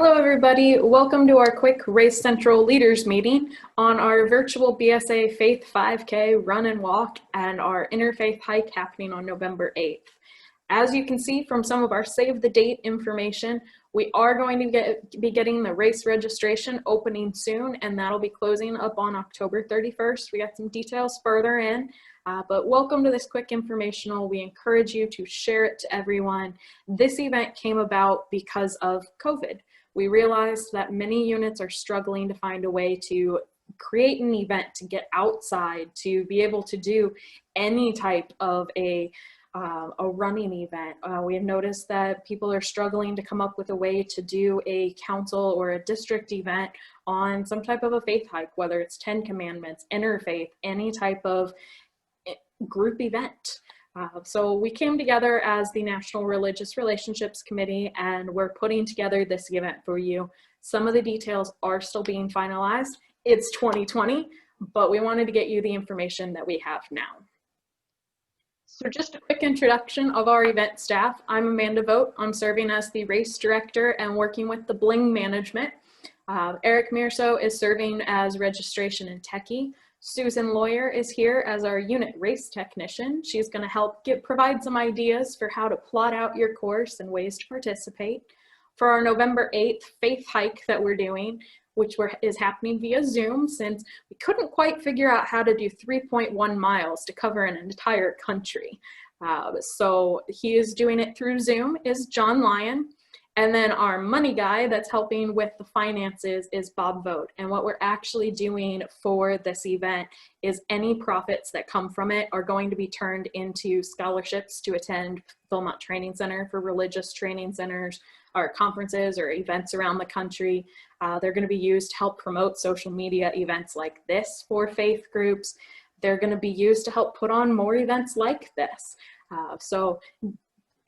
Hello, everybody. Welcome to our quick Race Central Leaders meeting on our virtual BSA Faith 5K run and walk and our Interfaith Hike happening on November 8th. As you can see from some of our save the date information, we are going to be getting the race registration opening soon, and that'll be closing up on October 31st. We got some details further in. But welcome to this quick informational. We encourage you to share it to everyone. This event came about because of COVID. We realized that many units are struggling to find a way to create an event, to get outside, to be able to do any type of a running event. We have noticed that people are struggling to come up with a way to do a council or a district event on some type of a faith hike, whether it's 10 Commandments, Interfaith, any type of group event. So we came together as the National Religious Relationships Committee, and we're putting together this event for you. Some of the details are still being finalized. It's 2020, but we wanted to get you the information that we have now. So just a quick introduction of our event staff. I'm Amanda Vogt. I'm serving as the race director and working with the Bling management. Eric Mirso is serving as registration and techie. Susan Lawyer is here as our unit race technician. She's going to help provide some ideas for how to plot out your course and ways to participate. For our November 8th Faith Hike that we're doing, which is happening via Zoom, since we couldn't quite figure out how to do 3.1 miles to cover an entire country. So he is doing it through Zoom, is John Lyon. And then our money guy that's helping with the finances is Bob Vogt. And what we're actually doing for this event is any profits that come from it are going to be turned into scholarships to attend Philmont Training Center for religious training centers, or conferences or events around the country. They're going to be used to help promote social media events like this for faith groups. They're going to be used to help put on more events like this. So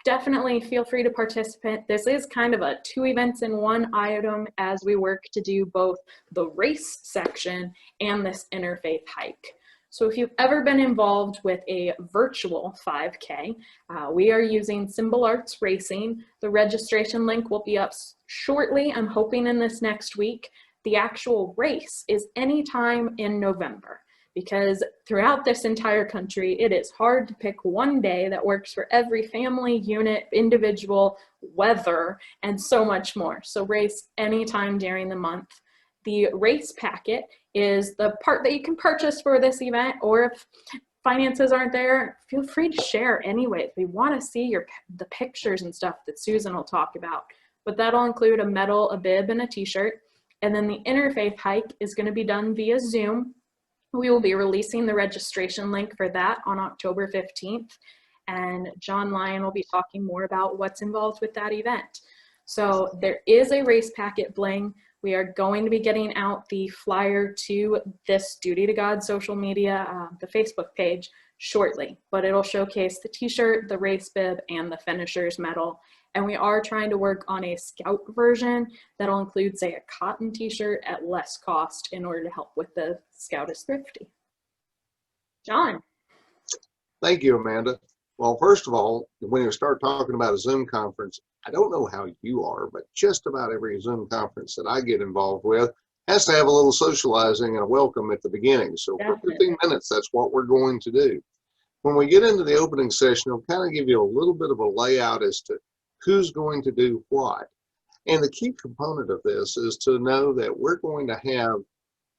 definitely feel free to participate. This is kind of a 2 events in 1 item as we work to do both the race section and this interfaith hike. So if you've ever been involved with a virtual 5K, we are using Symbol Arts Racing. The registration link will be up shortly. I'm hoping in this next week. The actual race is anytime in November, because throughout this entire country, it is hard to pick one day that works for every family, unit, individual, weather, and so much more. So race anytime during the month. The race packet is the part that you can purchase for this event, or if finances aren't there, feel free to share anyways. We want to see the pictures and stuff that Susan will talk about, but that'll include a medal, a bib, and a t-shirt. And then the Interfaith Hike is going to be done via Zoom. We will be releasing the registration link for that on October 15th, and John Lyon will be talking more about what's involved with that event. So there is a race packet, Bling. We are going to be getting out the flyer to this Duty to God social media, the Facebook page, shortly, but it'll showcase the t-shirt, the race bib, and the finisher's medal. And we are trying to work on a scout version that'll include, say, a cotton t-shirt at less cost in order to help with the Scout is Thrifty. John. Thank you, Amanda. Well, first of all, when you start talking about a Zoom conference, I don't know how you are, but just about every Zoom conference that I get involved with has to have a little socializing and a welcome at the beginning. So for 15 minutes, that's what we're going to do. When we get into the opening session, it'll kind of give you a little bit of a layout as to who's going to do what. And the key component of this is to know that we're going to have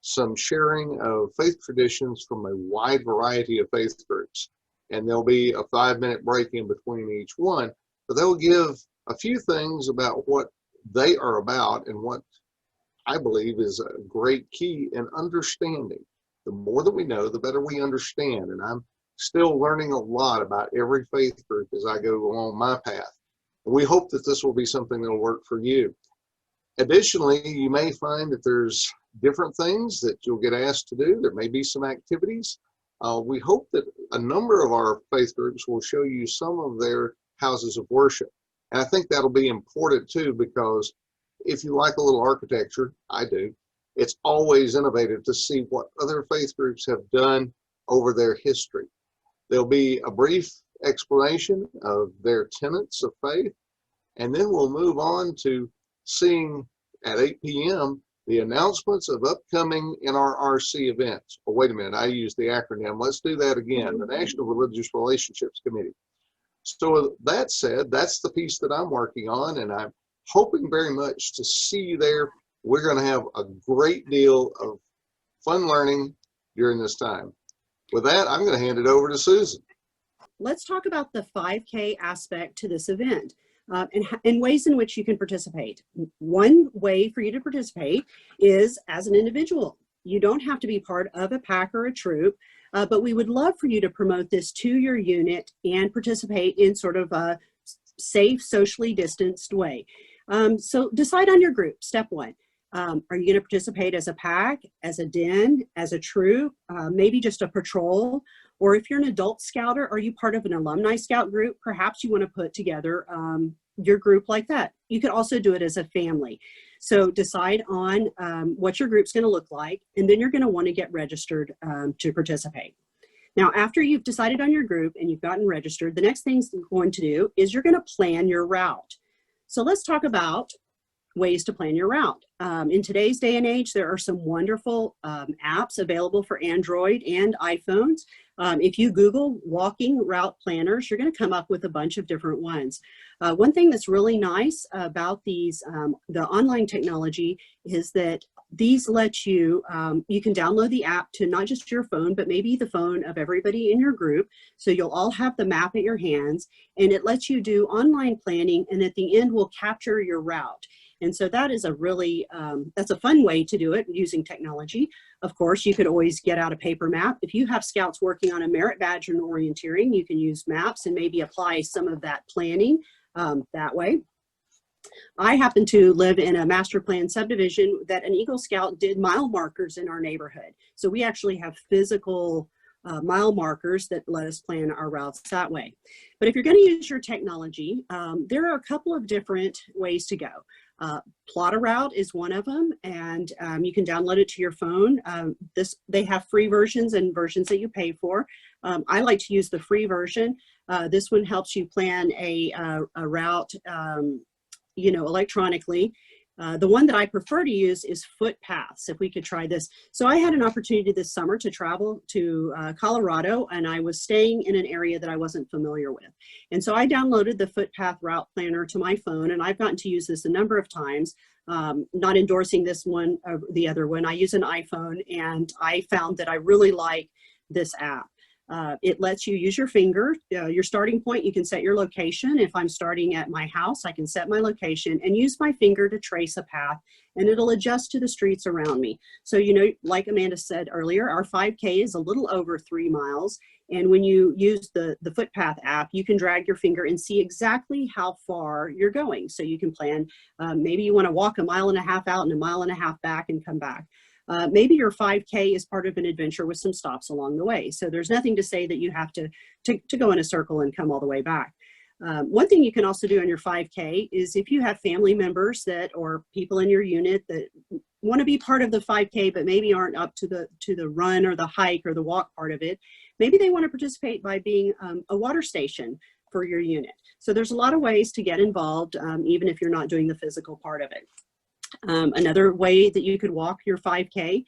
some sharing of faith traditions from a wide variety of faith groups. And there'll be a 5-minute break in between each one, but they'll give a few things about what they are about and what I believe is a great key in understanding. The more that we know, the better we understand. And I'm still learning a lot about every faith group as I go along my path. We hope that this will be something that will work for you. Additionally, you may find that there's different things that you'll get asked to do. There may be some activities. We hope that a number of our faith groups will show you some of their houses of worship. And I think that'll be important too, because if you like a little architecture, I do, it's always innovative to see what other faith groups have done over their history. There'll be a brief explanation of their tenets of faith, and then we'll move on to seeing at 8 p.m. the announcements of upcoming NRRC events. Oh, wait a minute, I used the acronym. Let's do that again. The National Religious Relationships Committee. So with that said, that's the piece that I'm working on, and I'm hoping very much to see you there. We're going to have a great deal of fun learning during this time. With that, I'm going to hand it over to Susan. Let's talk about the 5K aspect to this event and ways in which you can participate. One way for you to participate is as an individual. You don't have to be part of a pack or a troop, but we would love for you to promote this to your unit and participate in sort of a safe, socially distanced way. So decide on your group, step one. Are you going to participate as a pack, as a den, as a troop, maybe just a patrol? Or if you're an adult scouter, are you part of an alumni scout group? Perhaps you want to put together your group like that. You could also do it as a family. So decide on what your group's going to look like, and then you're going to want to get registered to participate. Now, after you've decided on your group and you've gotten registered, the next thing you're going to do is you're going to plan your route. So let's talk about ways to plan your route. In today's day and age, there are some wonderful apps available for Android and iPhones. If you Google walking route planners, you're going to come up with a bunch of different ones. One thing that's really nice about these, the online technology, is that these let you, you can download the app to not just your phone, but maybe the phone of everybody in your group. So you'll all have the map at your hands, and it lets you do online planning, and at the end will capture your route. And so that is a really, that's a fun way to do it using technology. Of course, you could always get out a paper map. If you have scouts working on a merit badge and orienteering, you can use maps and maybe apply some of that planning that way. I happen to live in a master plan subdivision that an Eagle Scout did mile markers in our neighborhood. So we actually have physical mile markers that let us plan our routes that way. But if you're going to use your technology, there are a couple of different ways to go. Plot a route is one of them, and you can download it to your phone. They have free versions and versions that you pay for. I like to use the free version. This one helps you plan a route, you know, electronically. The one that I prefer to use is Footpaths, if we could try this. So I had an opportunity this summer to travel to Colorado, and I was staying in an area that I wasn't familiar with. And so I downloaded the Footpath Route Planner to my phone, and I've gotten to use this a number of times, not endorsing this one or the other one. I use an iPhone, and I found that I really like this app. It lets you use your finger, your starting point. You can set your location. If I'm starting at my house, I can set my location and use my finger to trace a path, and it'll adjust to the streets around me. So, you know, like Amanda said earlier, our 5K is a little over 3 miles. And when you use the Footpath app, you can drag your finger and see exactly how far you're going. So you can plan, maybe you want to walk 1.5 miles out and 1.5 miles back and come back. Maybe your 5K is part of an adventure with some stops along the way. So there's nothing to say that you have to go in a circle and come all the way back. One thing you can also do on your 5K is if you have family members or people in your unit that want to be part of the 5K, but maybe aren't up to the run or the hike or the walk part of it, maybe they want to participate by being a water station for your unit. So there's a lot of ways to get involved, even if you're not doing the physical part of it. Another way that you could walk your 5K,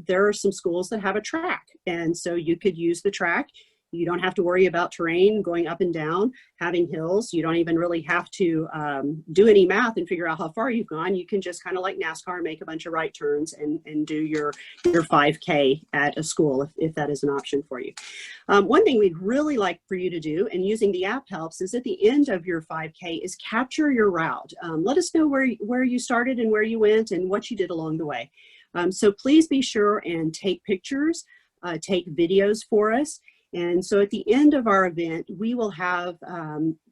there are some schools that have a track, and so you could use the track. You don't have to worry about terrain going up and down, having hills. You don't even really have to do any math and figure out how far you've gone. You can just kind of like NASCAR, make a bunch of right turns and do your 5K at a school if that is an option for you. One thing we'd really like for you to do, and using the app helps, is at the end of your 5K is capture your route. Let us know where you started and where you went and what you did along the way. So please be sure and take pictures, take videos for us. And so at the end of our event, we will have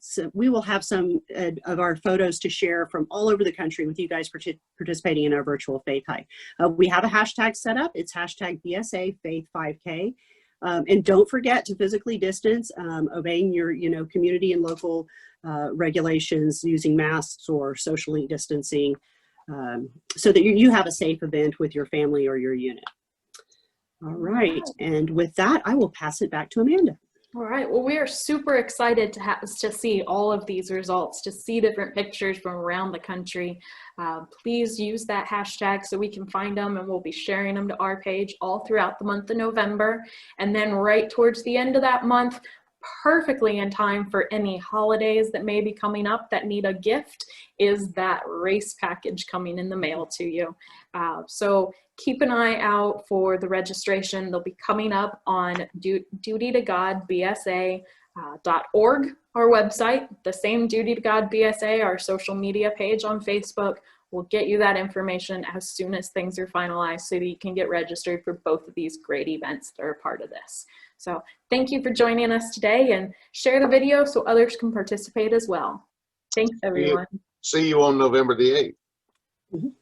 some of our photos to share from all over the country with you guys participating in our virtual Faith Hike. We have a hashtag set up. It's hashtag BSA Faith 5K. And don't forget to physically distance, obeying your community and local regulations, using masks or socially distancing, so that you have a safe event with your family or your unit. All right, and with that, I will pass it back to Amanda. All right, well, we are super excited to see all of these results, to see different pictures from around the country. Please use that hashtag so we can find them, and we'll be sharing them to our page all throughout the month of November. And then right towards the end of that month, perfectly in time for any holidays that may be coming up that need a gift, is that race package coming in the mail to you. So keep an eye out for the registration. They'll be coming up on dutytogodbsa.org, our website. The same Duty to God BSA, our social media page on Facebook. We'll get you that information as soon as things are finalized so that you can get registered for both of these great events that are a part of this. So thank you for joining us today, and share the video so others can participate as well. Thanks, everyone. See you on November the 8th.